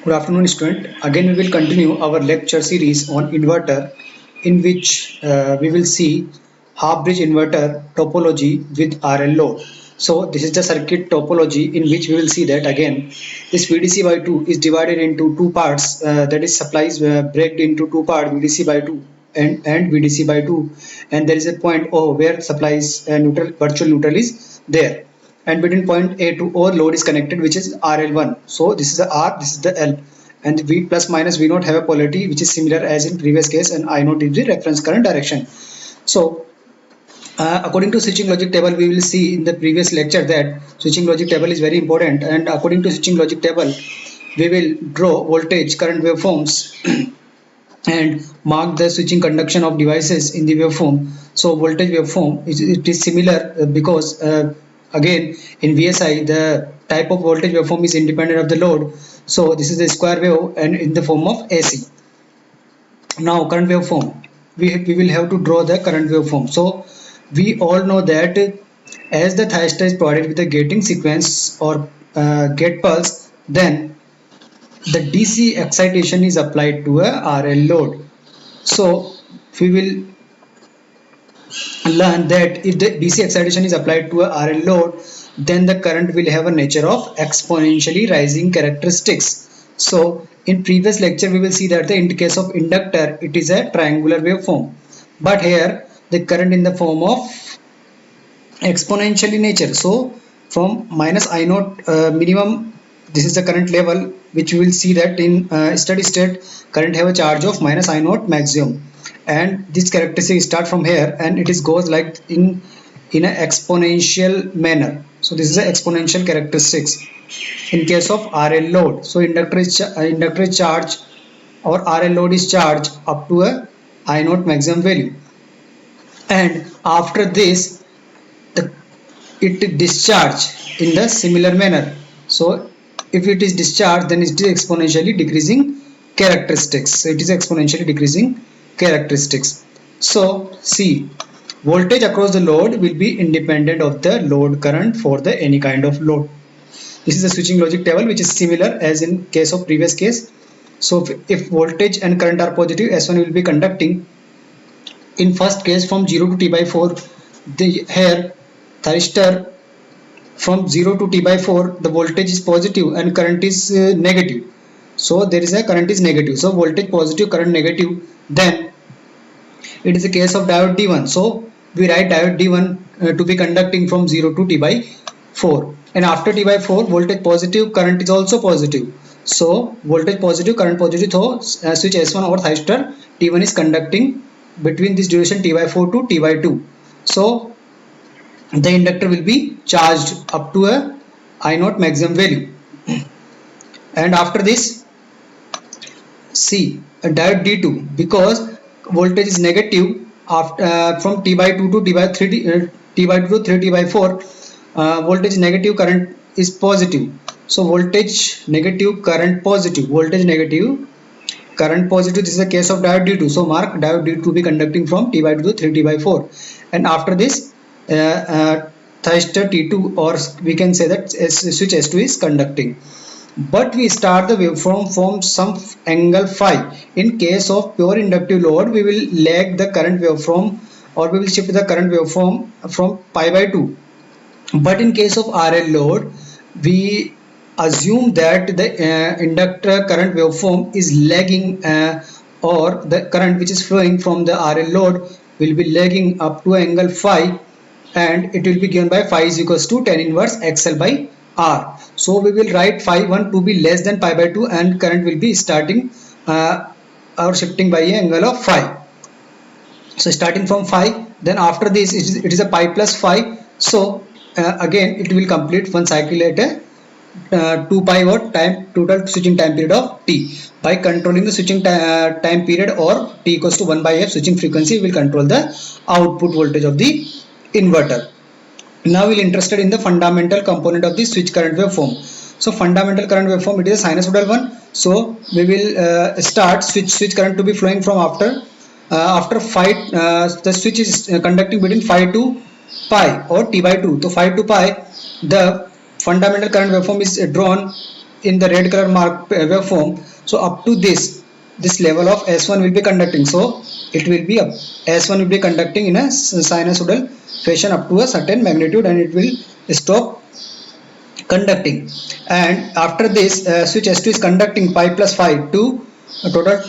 Good afternoon, student. Again, we will continue our lecture series on inverter, in which we will see half bridge inverter topology with RL load. So, this is the circuit topology in which we will see that again this VDC by 2 is divided into two parts, that is supplies break into two parts, VDC by 2 and VDC by 2, and there is a point O where supplies neutral virtual neutral is there, and between point A to O load is connected, which is RL1. So this is the R, this is the L, and the V plus minus V naught have a polarity which is similar as in previous case, and I naught is the reference current direction. So according to switching logic table, we will see in the previous lecture that switching logic table is very important, and according to switching logic table we will draw voltage current waveforms and mark the switching conduction of devices in the waveform. So voltage waveform it is similar because again in VSI the type of voltage waveform is independent of the load. So this is the square wave and in the form of AC. Now current waveform, we will have to draw the current waveform. So we all know that as the thyristor is provided with the gating sequence or gate pulse, then the DC excitation is applied to a RL load. So we will learn that if the DC excitation is applied to a RL load, then the current will have a nature of exponentially rising characteristics. So in previous lecture we will see that in the case of inductor it is a triangular waveform, but here the current in the form of exponentially nature. So from minus I naught minimum, this is the current level which we will see that in steady state current have a charge of minus I naught maximum, and this characteristic start from here and it is goes like in an exponential manner. So this is the exponential characteristics in case of RL load. So inductor is charged or RL load is charged up to a I naught maximum value, and after this the it discharge in the similar manner. So if it is discharged, then it is exponentially decreasing characteristics. So it is exponentially decreasing characteristics. So see, voltage across the load will be independent of the load current for the any kind of load. This is the switching logic table which is similar as in case of previous case. So if voltage and current are positive, S1 will be conducting. In first case from 0 to T by 4, the here thyristor from 0 to T by 4 the voltage is positive and current is negative. So there is a current is negative. So voltage positive, current negative. Then it is a case of diode D1. So we write diode D1 to be conducting from 0 to T by 4, and after T by 4 voltage positive, current is also positive. So voltage positive, current positive, so switch S1 over thyristor T1 is conducting between this duration T by 4 to T by 2. So the inductor will be charged up to a I naught maximum value, and after this see a diode D2, because voltage is negative after from T by 2 to T by 3 T by 2 to 3 T by 4 voltage negative, current is positive. So voltage negative, current positive, voltage negative, current positive. This is a case of diode D2. So mark diode D2 to be conducting from T by 2 to 3 T by 4, and after this thyristor T2, or we can say that switch S2 is conducting. But we start the waveform from some angle phi. In case of pure inductive load, we will lag the current waveform, or we will shift the current waveform from pi by 2. But in case of RL load, we assume that the inductor current waveform is lagging, or the current which is flowing from the RL load will be lagging up to angle phi, and it will be given by phi is equals to tan inverse XL by R. So we will write phi 1 to be less than pi by 2, and current will be starting or shifting by an angle of phi. So starting from phi, then after this it is a pi plus phi. So again it will complete one cycle at a 2 pi watt time total switching time period of T. By controlling the switching time period, or T equals to 1 by f switching frequency, will control the output voltage of the inverter. Now we will interested in the fundamental component of the switch current waveform. So fundamental current waveform, it is a sinusoidal one. So we will start switch current to be flowing from after phi, the switch is conducting between phi to pi or T by 2. So phi to pi, the fundamental current waveform is drawn in the red color mark waveform. So up to this level of S1 will be conducting. So it will be up, S1 will be conducting in a sinusoidal fashion up to a certain magnitude, and it will stop conducting. And after this switch S2 is conducting pi plus phi to a total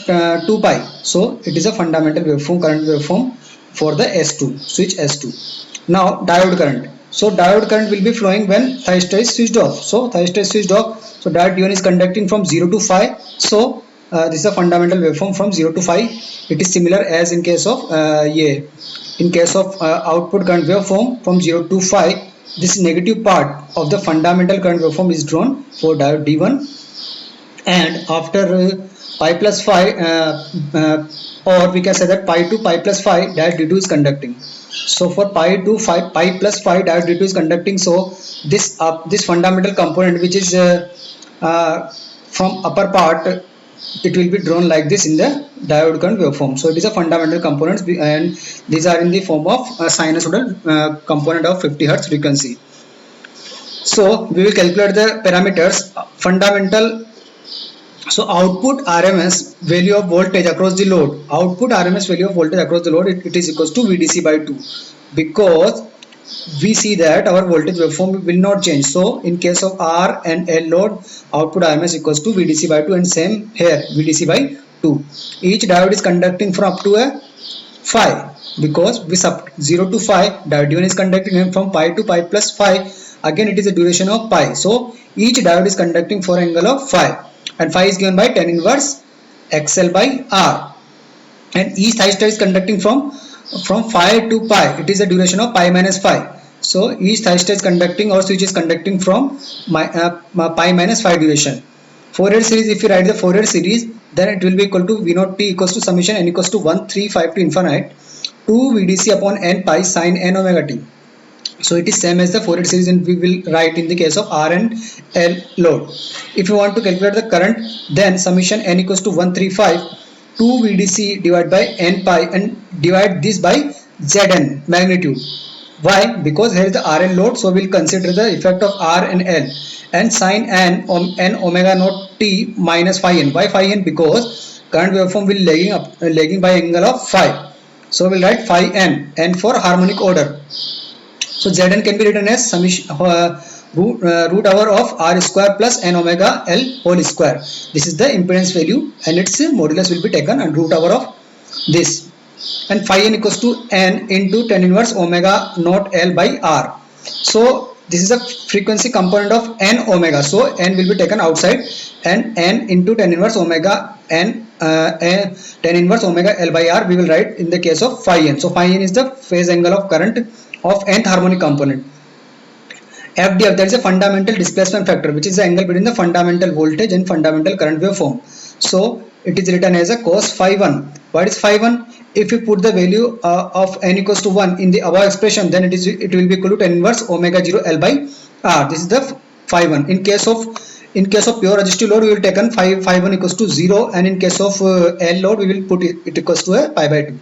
2 pi. So it is a fundamental waveform, current waveform for the S2, switch S2. Now diode current. So diode current will be flowing when thyristor is switched off. So thyristor is switched off, so diode D1 is conducting from 0 to phi. So this is a fundamental waveform from 0 to phi. It is similar as in case of in case of output current waveform from 0 to phi. This negative part of the fundamental current waveform is drawn for diode D1, and after pi plus phi or we can say that pi to pi plus phi, diode D2 is conducting. So for pi to pi plus phi, diode D2 is conducting. So this fundamental component, which is from upper part, it will be drawn like this in the diode current waveform. So it is a fundamental components, and these are in the form of a sinusoidal component of 50 Hz frequency. So we will calculate the parameters fundamental. So output RMS value of voltage across the load, output RMS value of voltage across the load, it is equals to VDC by 2, because we see that our voltage waveform will not change. So in case of R and L load, output RMS equals to VDC by 2, and same here VDC by 2. Each diode is conducting from up to a phi, because we sub 0 to phi, diode D1 is conducting, and from pi to pi plus phi, again it is a duration of pi. So each diode is conducting for angle of phi, and phi is given by tan inverse XL by R, and each thyristor is conducting from phi to pi. It is a duration of pi minus phi. So each thyristor is conducting, or switch is conducting from pi minus phi duration. Fourier series, if you write the Fourier series, then it will be equal to V naught T equals to summation n equals to 1 3 5 to infinite 2 VDC upon n pi sin n omega t. So it is same as the Fourier series, and we will write in the case of R and L load. If you want to calculate the current, then summation n equals to 135 2 VDC divided by n pi, and divide this by Zn magnitude. Why? Because here is the RL load, so we will consider the effect of R and L, and sin n omega naught t minus phi n. Why phi n? Because current waveform will lagging by angle of phi. So we will write phi n for harmonic order. So Zn can be written as summation root over of R square plus n omega L whole square. This is the impedance value, and its modulus will be taken and root over of this. And phi n equals to n into tan inverse omega naught L by R. So this is a frequency component of n omega. So n will be taken outside, and n into tan inverse omega n tan inverse omega L by R we will write in the case of phi n. So phi n is the phase angle of current of nth harmonic component. FDF, that is a fundamental displacement factor, which is the angle between the fundamental voltage and fundamental current waveform. So it is written as a cos phi 1. What is phi 1? If you put the value of n equals to 1 in the above expression, then it will be equal to tan inverse omega 0 L by R. This is the phi 1. In case of pure resistive load, we will take phi 1 equals to 0, and in case of L load, we will put it equals to a pi by 2.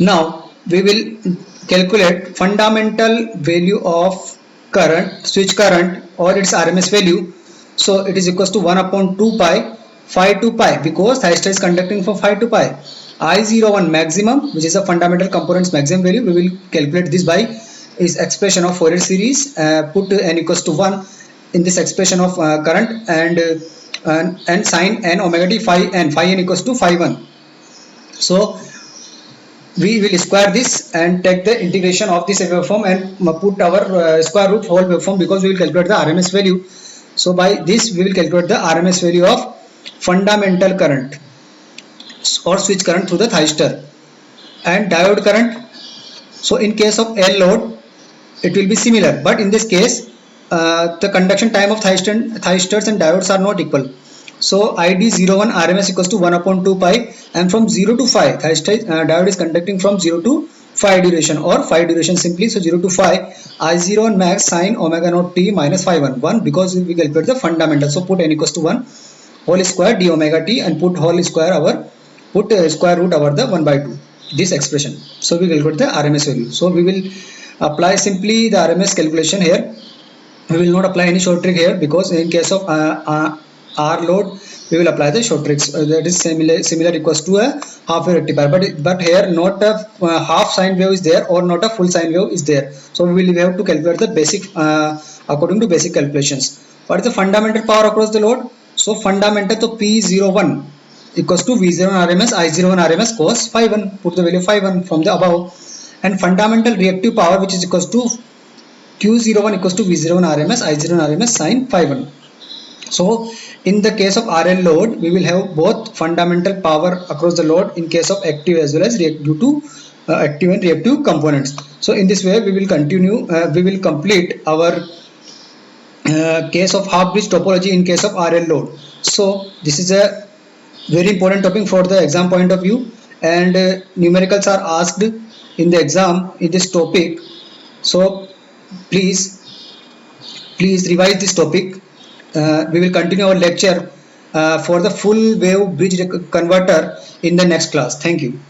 Now we will calculate fundamental value of current, switch current, or its RMS value. So it is equals to 1 upon 2 pi phi to pi, because thyristor is conducting from phi to pi. I01 maximum, which is a fundamental component's maximum value, we will calculate this by is expression of Fourier series, put n equals to 1 in this expression of current, and sin n omega t phi n equals to phi 1. So we will square this and take the integration of this waveform and put our square root whole waveform, because we will calculate the RMS value. So by this we will calculate the RMS value of fundamental current or switch current through the thyristor. And diode current, so in case of L load it will be similar, but in this case the conduction time of thyristors and diodes are not equal. So ID01 RMS equals to 1 upon 2 pi, and from 0 to phi, diode is conducting from 0 to phi duration, or phi duration simply. So 0 to phi, I01 max sin omega naught t minus phi 1, because we calculate the fundamental. So put n equals to 1 whole square d omega t, and put square root over the 1 by 2, this expression. So we calculate the RMS value. So we will apply simply the RMS calculation here. we will not apply any short trick here, because in case of R load we will apply the short tricks, that is similar equals to a half wave rectifier, but here not a half sine wave is there or not a full sine wave is there, so we will have to calculate the basic according to basic calculations. What is the fundamental power across the load? So fundamental, so P01 equals to V01 RMS I01 RMS cos phi 1, put the value phi 1 from the above, and fundamental reactive power, which is equals to Q01 equals to V01 RMS I01 RMS sin phi 1. So in the case of RL load, we will have both fundamental power across the load in case of active as well as due to active and reactive components. So in this way we will continue, we will complete our case of half bridge topology in case of RL load. So this is a very important topic for the exam point of view, and numericals are asked in the exam in this topic. So please revise this topic. We will continue our lecture for the full wave bridge converter in the next class. Thank you.